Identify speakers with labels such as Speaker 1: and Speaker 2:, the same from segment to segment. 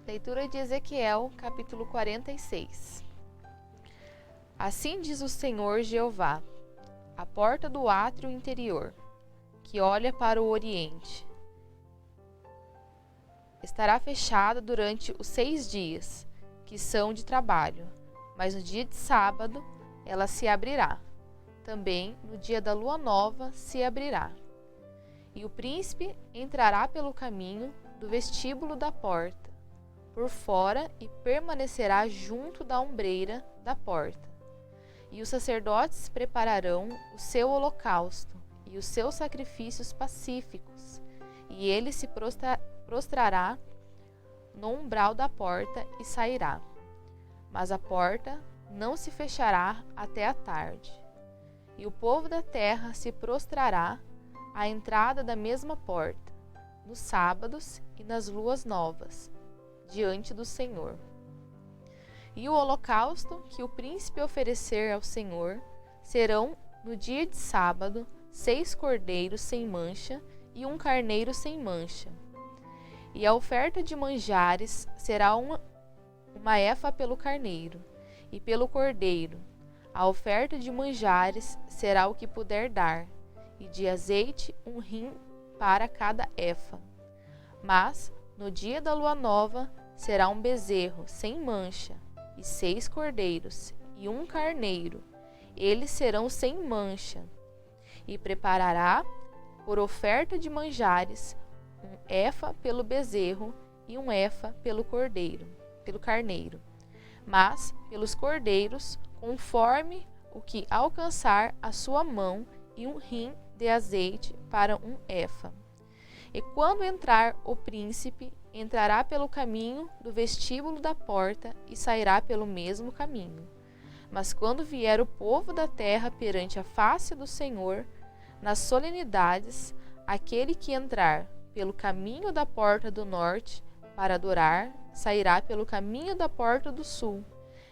Speaker 1: Leitura de Ezequiel, capítulo 46. Assim diz o Senhor Jeová, a porta do átrio interior, que olha para o oriente, estará fechada durante os 6 dias, que são de trabalho, mas no dia de sábado ela se abrirá. Também no dia da lua nova se abrirá. E o príncipe entrará pelo caminho do vestíbulo da porta, por fora, e permanecerá junto da ombreira da porta. E os sacerdotes prepararão o seu holocausto e os seus sacrifícios pacíficos, e ele se prostrará no umbral da porta e sairá. Mas a porta não se fechará até a tarde. E o povo da terra se prostrará à entrada da mesma porta, nos sábados e nas luas novas, diante do Senhor. E o holocausto que o príncipe oferecer ao Senhor serão, no dia de sábado, 6 cordeiros sem mancha e 1 carneiro sem mancha. E a oferta de manjares será uma efa pelo carneiro, e pelo cordeiro. A oferta de manjares será o que puder dar, e de azeite 1 hin para cada efa. Mas, no dia da lua nova, será um bezerro sem mancha, e 6 cordeiros, e 1 carneiro. Eles serão sem mancha. E preparará, por oferta de manjares, 1 efa pelo bezerro, e 1 efa pelo carneiro. Mas, pelos cordeiros, conforme o que alcançar a sua mão, e 1 hin de azeite para 1 efa. E quando entrar o príncipe, entrará pelo caminho do vestíbulo da porta e sairá pelo mesmo caminho. Mas quando vier o povo da terra perante a face do Senhor, nas solenidades, aquele que entrar pelo caminho da porta do norte para adorar, sairá pelo caminho da porta do sul,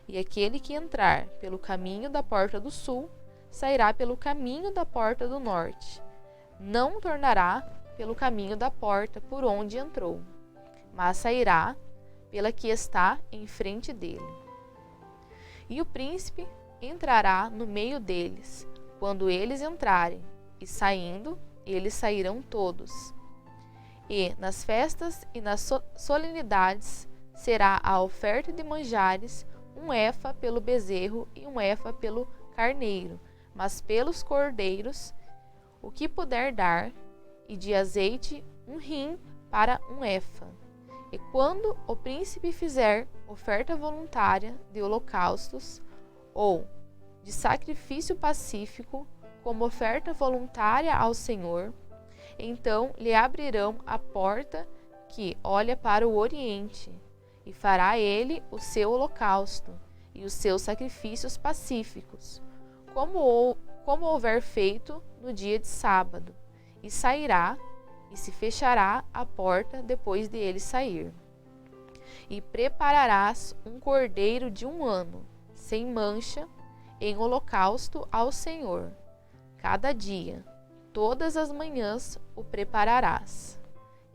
Speaker 1: e aquele que entrar pelo caminho da porta do sul, sairá pelo caminho da porta do norte. Não tornará pelo caminho da porta por onde entrou, mas sairá pela que está em frente dele. E o príncipe entrará no meio deles, quando eles entrarem, e saindo, eles sairão todos. E nas festas e nas solenidades será a oferta de manjares 1 efa pelo bezerro e 1 efa pelo carneiro, mas pelos cordeiros o que puder dar, e de azeite 1 hin para 1 efa. E quando o príncipe fizer oferta voluntária de holocaustos ou de sacrifício pacífico, como oferta voluntária ao Senhor, então lhe abrirão a porta que olha para o oriente, e fará ele o seu holocausto e os seus sacrifícios pacíficos, como houver feito no dia de sábado, e sairá, e se fechará a porta depois de ele sair. E prepararás um cordeiro de 1 ano, sem mancha, em holocausto ao Senhor. Cada dia, todas as manhãs o prepararás.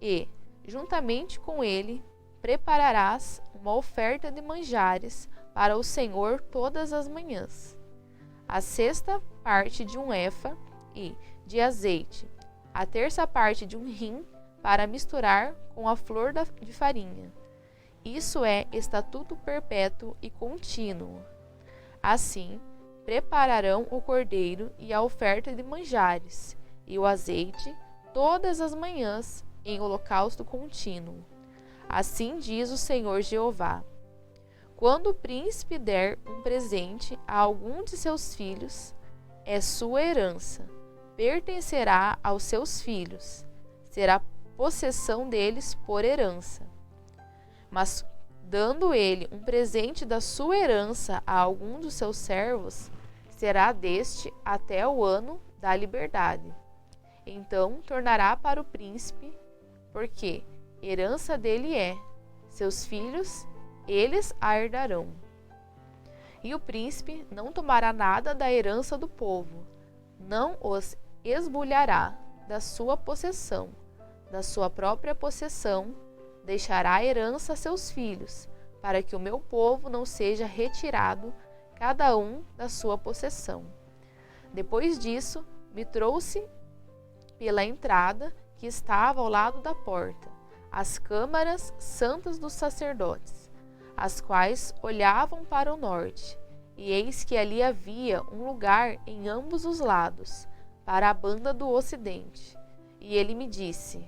Speaker 1: E, juntamente com ele, prepararás uma oferta de manjares para o Senhor todas as manhãs. A 6ª parte de 1 efa e de azeite, a 3ª parte de 1 hin para misturar com a flor de farinha. Isso é estatuto perpétuo e contínuo. Assim, prepararão o cordeiro e a oferta de manjares, e o azeite, todas as manhãs, em holocausto contínuo. Assim diz o Senhor Jeová. Quando o príncipe der um presente a algum de seus filhos, é sua herança, pertencerá aos seus filhos, será possessão deles por herança. Mas, dando ele um presente da sua herança a algum dos seus servos, será deste até o ano da liberdade. Então tornará para o príncipe, porque herança dele é, seus filhos, eles a herdarão. E o príncipe não tomará nada da herança do povo, não os esbulhará da sua possessão, da sua própria possessão, deixará herança a seus filhos, para que o meu povo não seja retirado, cada um da sua possessão. Depois disso, me trouxe pela entrada que estava ao lado da porta, as câmaras santas dos sacerdotes, as quais olhavam para o norte, e eis que ali havia um lugar em ambos os lados, para a banda do ocidente. E ele me disse: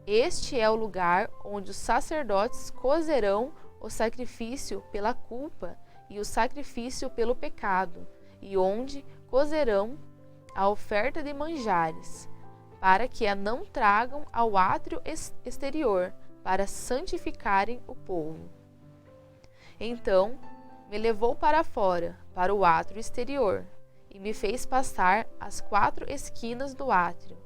Speaker 1: este é o lugar onde os sacerdotes cozerão o sacrifício pela culpa e o sacrifício pelo pecado, e onde cozerão a oferta de manjares, para que a não tragam ao átrio exterior, para santificarem o povo. Então me levou para fora, para o átrio exterior, e me fez passar as 4 esquinas do átrio.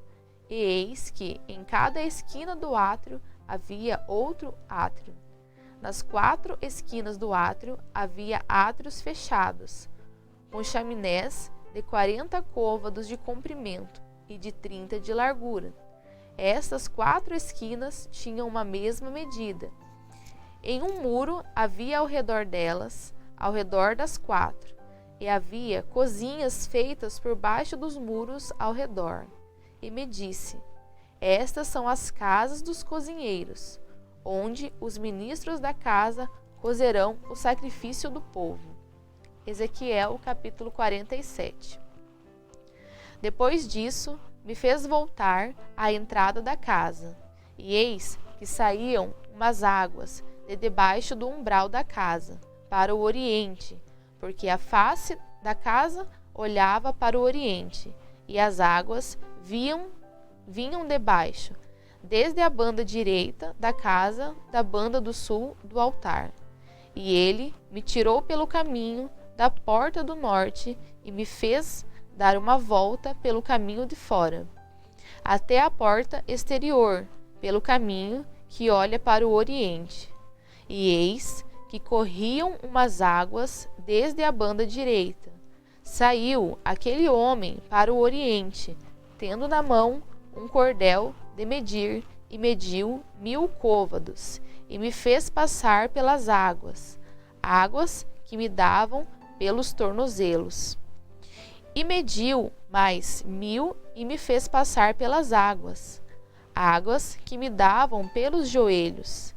Speaker 1: E eis que em cada esquina do átrio havia outro átrio. Nas 4 esquinas do átrio havia átrios fechados, com chaminés de 40 côvados de comprimento e de 30 de largura. Estas 4 esquinas tinham uma mesma medida. Em um muro havia ao redor delas, ao redor das 4, e havia cozinhas feitas por baixo dos muros ao redor. E me disse: estas são as casas dos cozinheiros, onde os ministros da casa cozerão o sacrifício do povo. Ezequiel, capítulo 47. Depois disso, me fez voltar à entrada da casa, e eis que saíam umas águas de debaixo do umbral da casa, para o oriente, porque a face da casa olhava para o oriente, e as águas vinham debaixo, desde a banda direita da casa, da banda do sul do altar. E ele me tirou pelo caminho da porta do norte e me fez dar uma volta pelo caminho de fora, até a porta exterior, pelo caminho que olha para o oriente. E eis que corriam umas águas desde a banda direita. Saiu aquele homem para o oriente, tendo na mão um cordel de medir, e mediu 1000 côvados, e me fez passar pelas águas, águas que me davam pelos tornozelos. E mediu mais 1000, e me fez passar pelas águas, águas que me davam pelos joelhos.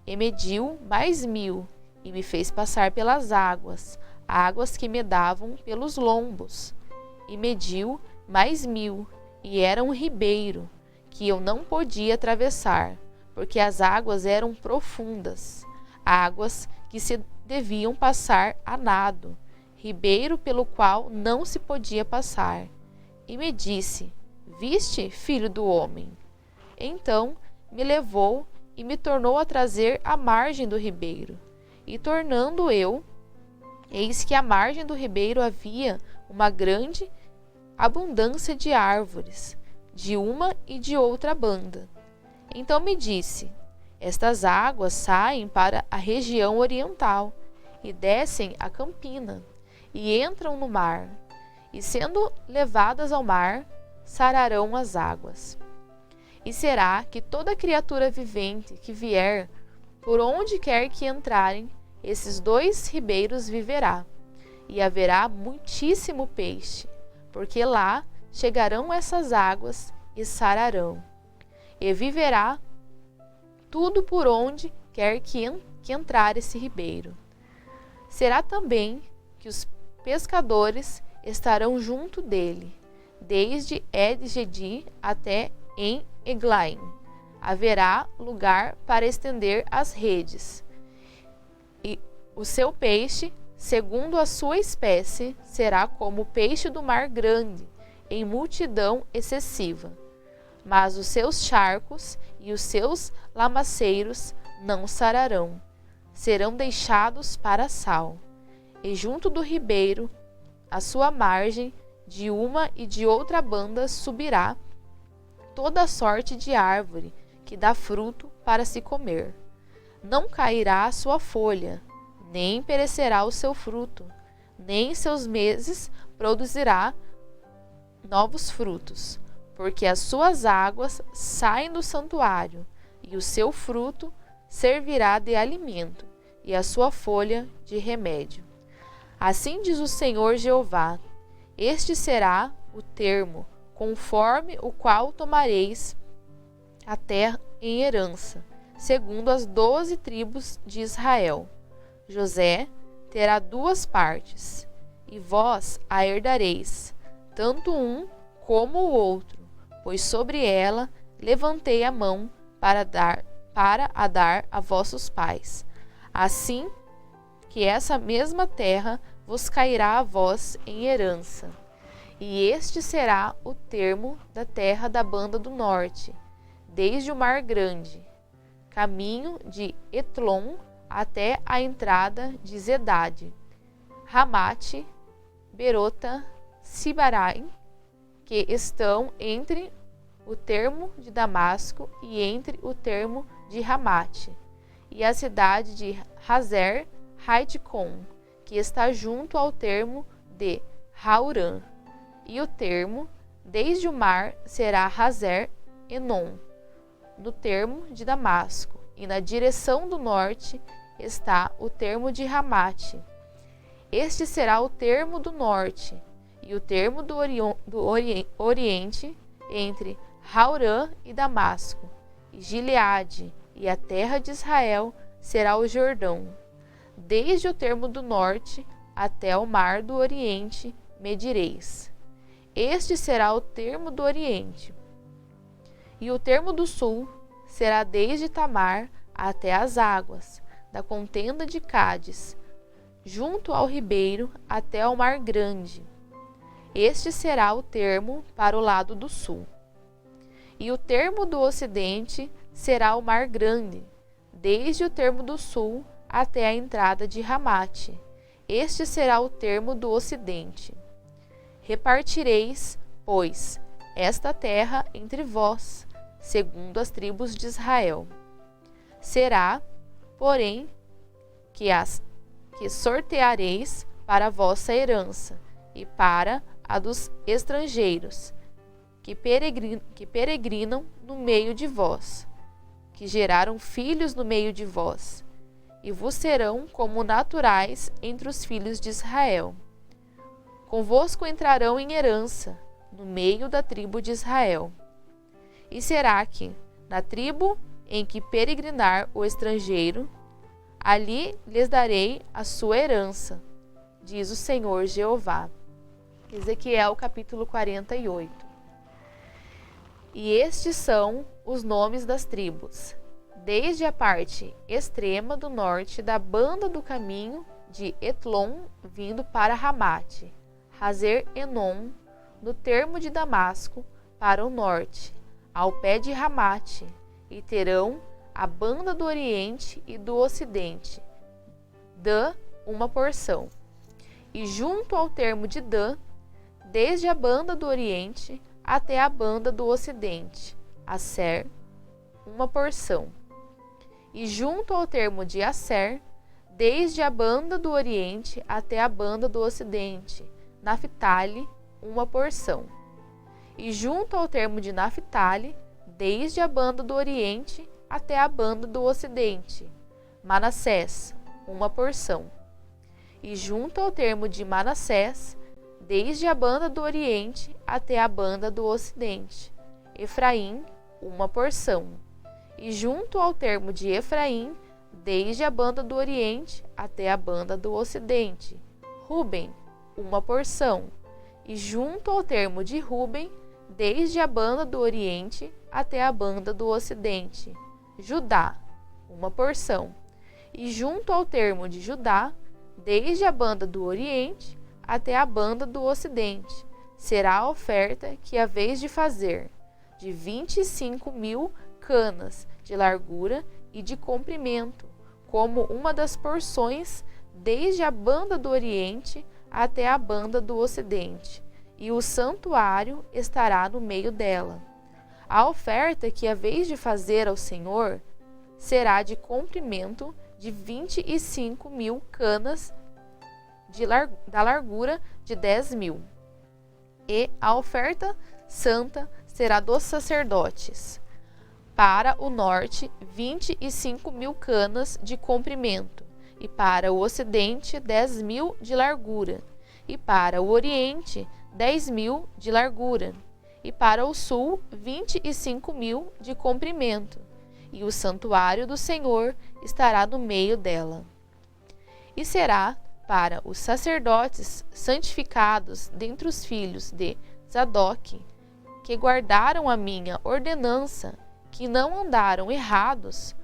Speaker 1: E mediu mais 1000, e me fez passar pelas águas, águas que me davam pelos lombos. E mediu mais 1000, e era um ribeiro, que eu não podia atravessar, porque as águas eram profundas, águas que se deviam passar a nado, ribeiro pelo qual não se podia passar. E me disse: viste, filho do homem? Então me levou e me tornou a trazer à margem do ribeiro. E tornando eu, eis que à margem do ribeiro havia uma grande abundância de árvores, de uma e de outra banda. Então me disse: estas águas saem para a região oriental, e descem a campina, e entram no mar, e sendo levadas ao mar, sararão as águas. E será que toda criatura vivente que vier, por onde quer que entrarem, esses 2 ribeiros viverá, e haverá muitíssimo peixe, porque lá chegarão essas águas e sararão. E viverá tudo por onde quer que entrar esse ribeiro. Será também que os pescadores estarão junto dele, desde En-Gedi até em Eglaim. Haverá lugar para estender as redes. E o seu peixe, segundo a sua espécie, será como o peixe do mar grande, em multidão excessiva. Mas os seus charcos e os seus lamaceiros não sararão, serão deixados para sal. E junto do ribeiro, à sua margem, de uma e de outra banda subirá toda sorte de árvore que dá fruto para se comer. Não cairá a sua folha, nem perecerá o seu fruto, nem em seus meses produzirá novos frutos, porque as suas águas saem do santuário, e o seu fruto servirá de alimento, e a sua folha de remédio. Assim diz o Senhor Jeová: este será o termo, conforme o qual tomareis a terra em herança, segundo as 12 tribos de Israel. José terá 2 partes, e vós a herdareis, tanto um como o outro, pois sobre ela levantei a mão para a dar a vossos pais. Assim que essa mesma terra vos cairá a vós em herança. E este será o termo da terra da banda do norte, desde o Mar Grande, caminho de Etlon até a entrada de Zedade, Ramate, Berota, Sibaraim, que estão entre o termo de Damasco e entre o termo de Ramate, e a cidade de Hazer Haitcom, que está junto ao termo de Haurã, e o termo desde o mar será Hazer Enon, no termo de Damasco, e na direção do norte está o termo de Ramate. Este será o termo do norte, e o termo do oriente entre Haurã e Damasco, e Gileade, e a terra de Israel será o Jordão. Desde o termo do norte até o mar do oriente medireis. Este será o termo do oriente. E o termo do sul será desde Tamar até as águas da contenda de Cádiz, junto ao ribeiro até o mar grande. Este será o termo para o lado do sul. E o termo do ocidente será o mar grande, desde o termo do sul até a entrada de Ramate. Este será o termo do ocidente. Repartireis, pois, esta terra entre vós, segundo as tribos de Israel. Será, porém, que sorteareis para a vossa herança e para a dos estrangeiros, que peregrinam no meio de vós, que geraram filhos no meio de vós, e vos serão como naturais entre os filhos de Israel. Convosco entrarão em herança, no meio da tribo de Israel. E será que, na tribo em que peregrinar o estrangeiro, ali lhes darei a sua herança, diz o Senhor Jeová. Ezequiel capítulo 48. E estes são os nomes das tribos, desde a parte extrema do norte da banda do caminho de Etlon, vindo para Ramate, Hazer Enon, no termo de Damasco, para o norte, ao pé de Ramate, e terão a banda do oriente e do ocidente, Dan, uma porção. E junto ao termo de Dan, desde a banda do oriente até a banda do ocidente, Asser, uma porção. E junto ao termo de Asser, desde a banda do oriente até a banda do ocidente, Naphtali, uma porção. E junto ao termo de Naphtali, desde a banda do oriente até a banda do ocidente, Manassés, uma porção. E junto ao termo de Manassés, desde a banda do oriente até a banda do ocidente, Efraim, uma porção. E junto ao termo de Efraim, desde a banda do oriente até a banda do ocidente, Ruben, uma porção. E junto ao termo de Ruben, desde a banda do oriente até a banda do ocidente, Judá, uma porção. E junto ao termo de Judá, desde a banda do oriente até a banda do ocidente, será a oferta que haveis de fazer, de 25.000 canas de largura e de comprimento, como uma das porções, desde a banda do oriente até a banda do ocidente, e o santuário estará no meio dela. A oferta que haveis de fazer ao Senhor será de comprimento de 25.000 canas da largura de 10.000. E a oferta santa será dos sacerdotes. para o norte 25.000 canas de comprimento, e para o ocidente 10.000 de largura, e para o oriente 10.000 de largura, e para o sul 25.000 de comprimento, e o santuário do Senhor estará no meio dela. E será para os sacerdotes santificados dentre os filhos de Zadok, que guardaram a minha ordenança, que não andaram errados,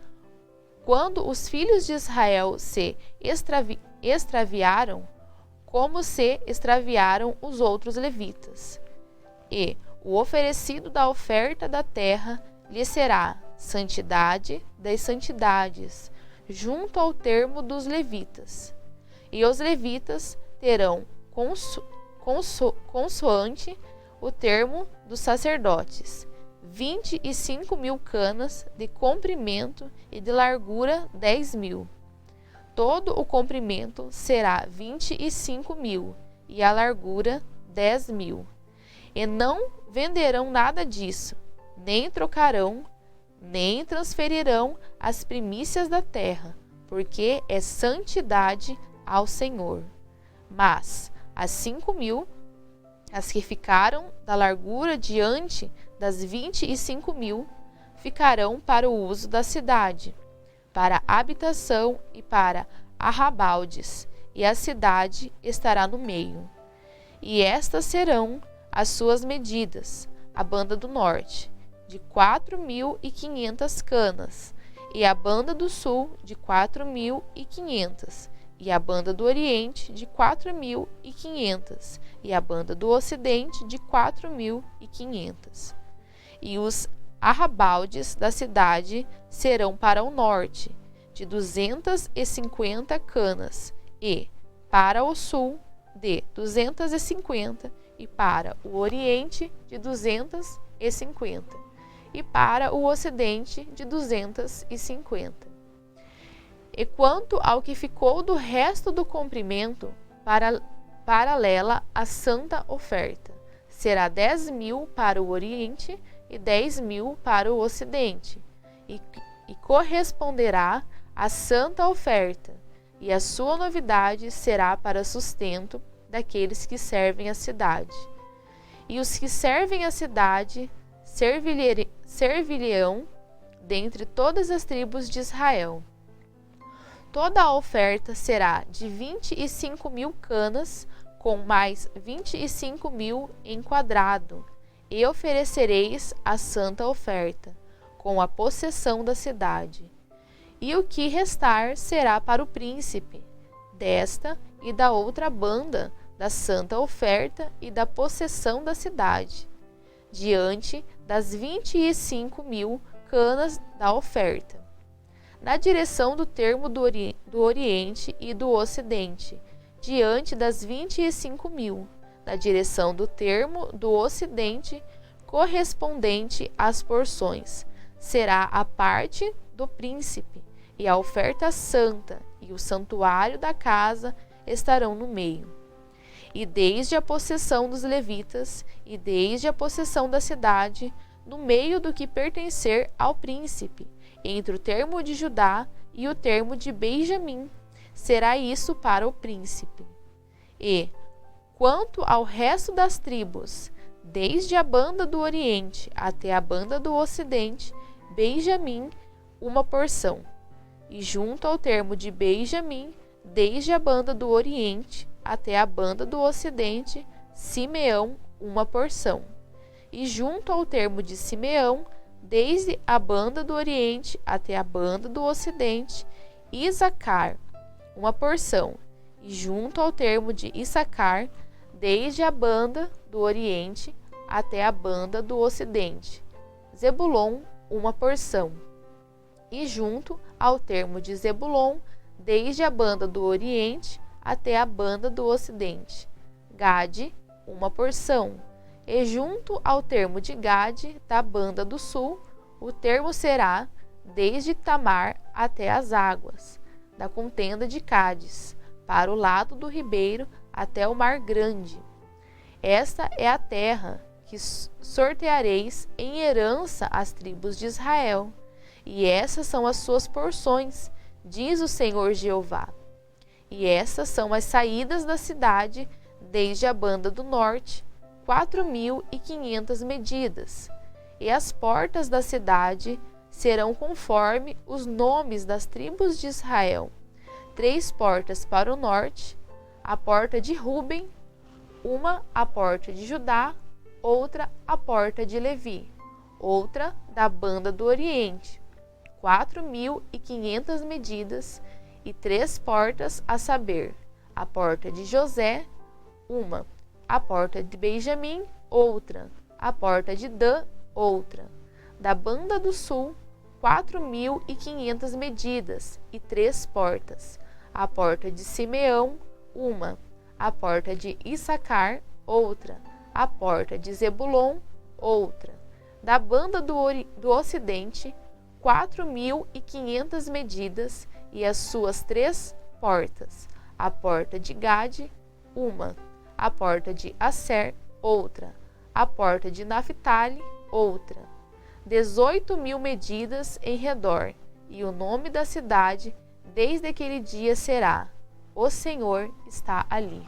Speaker 1: quando os filhos de Israel se extraviaram, como se extraviaram os outros levitas. E o oferecido da oferta da terra lhe será santidade das santidades, junto ao termo dos levitas. E os levitas terão consoante o termo dos sacerdotes, 25.000 canas de comprimento e de largura 10.000. Todo o comprimento será 25.000 e a largura 10.000. E não venderão nada disso, nem trocarão, nem transferirão as primícias da terra, porque é santidade ao Senhor. Mas as 5.000, as que ficaram da largura diante das 25.000, ficarão para o uso da cidade, para habitação e para arrabaldes, e a cidade estará no meio. E estas serão as suas medidas: a banda do norte, de 4.500 canas, e a banda do sul, de 4.500, e a banda do oriente, de 4.500, e a banda do ocidente, de 4.500. E os arrabaldes da cidade serão para o norte, de 250 canas, e para o sul, de 250, e para o oriente, de 250, e para o ocidente, de 250. E quanto ao que ficou do resto do comprimento, paralela à santa oferta, será 10.000 para o oriente e 10.000 para o ocidente, e corresponderá à santa oferta, e a sua novidade será para sustento daqueles que servem a cidade. E os que servem a cidade servilhão dentre todas as tribos de Israel. Toda a oferta será de 25.000 canas, com mais 25.000 em quadrado, e oferecereis a santa oferta, com a possessão da cidade. E o que restar será para o príncipe, desta e da outra banda, da santa oferta e da possessão da cidade, diante das 25.000 canas da oferta, na direção do termo do oriente e do ocidente, diante das 25.000, na direção do termo do ocidente, correspondente às porções, será a parte do príncipe, e a oferta santa e o santuário da casa estarão no meio. E desde a possessão dos levitas, e desde a possessão da cidade, no meio do que pertencer ao príncipe, entre o termo de Judá e o termo de Benjamim, será isso para o príncipe. E, quanto ao resto das tribos, desde a banda do oriente até a banda do ocidente, Benjamim, uma porção. E junto ao termo de Benjamim, desde a banda do oriente até a banda do ocidente, Simeão, uma porção. E junto ao termo de Simeão, desde a banda do oriente até a banda do ocidente, Issacar, uma porção. E junto ao termo de Issacar, desde a banda do oriente até a banda do ocidente, Zebulon, uma porção. E junto ao termo de Zebulon, desde a banda do oriente até a banda do ocidente, Gade, uma porção. E junto ao termo de Gade, da banda do sul, o termo será desde Tamar até as águas, da contenda de Cádiz, para o lado do ribeiro até o mar grande. Esta é a terra que sorteareis em herança as tribos de Israel, e essas são as suas porções, diz o Senhor Jeová. E essas são as saídas da cidade, desde a banda do norte, 4.500 medidas, e as portas da cidade serão conforme os nomes das tribos de Israel: 3 portas para o norte, a porta de Ruben, uma a porta de Judá, outra a porta de Levi, outra da banda do oriente, 4.500 medidas, e 3 portas, a saber, a porta de José, uma, a porta de Benjamim, outra, a porta de Dan, outra. Da banda do sul, 4.500 medidas e 3 portas, a porta de Simeão, uma, a porta de Issacar, outra, a porta de Zebulon, outra. Da banda do ocidente, 4.500 medidas e as suas 3 portas, a porta de Gade, uma, a porta de Asser, outra, a porta de Naphtali, outra. 18.000 medidas em redor, e o nome da cidade desde aquele dia será: o Senhor está ali.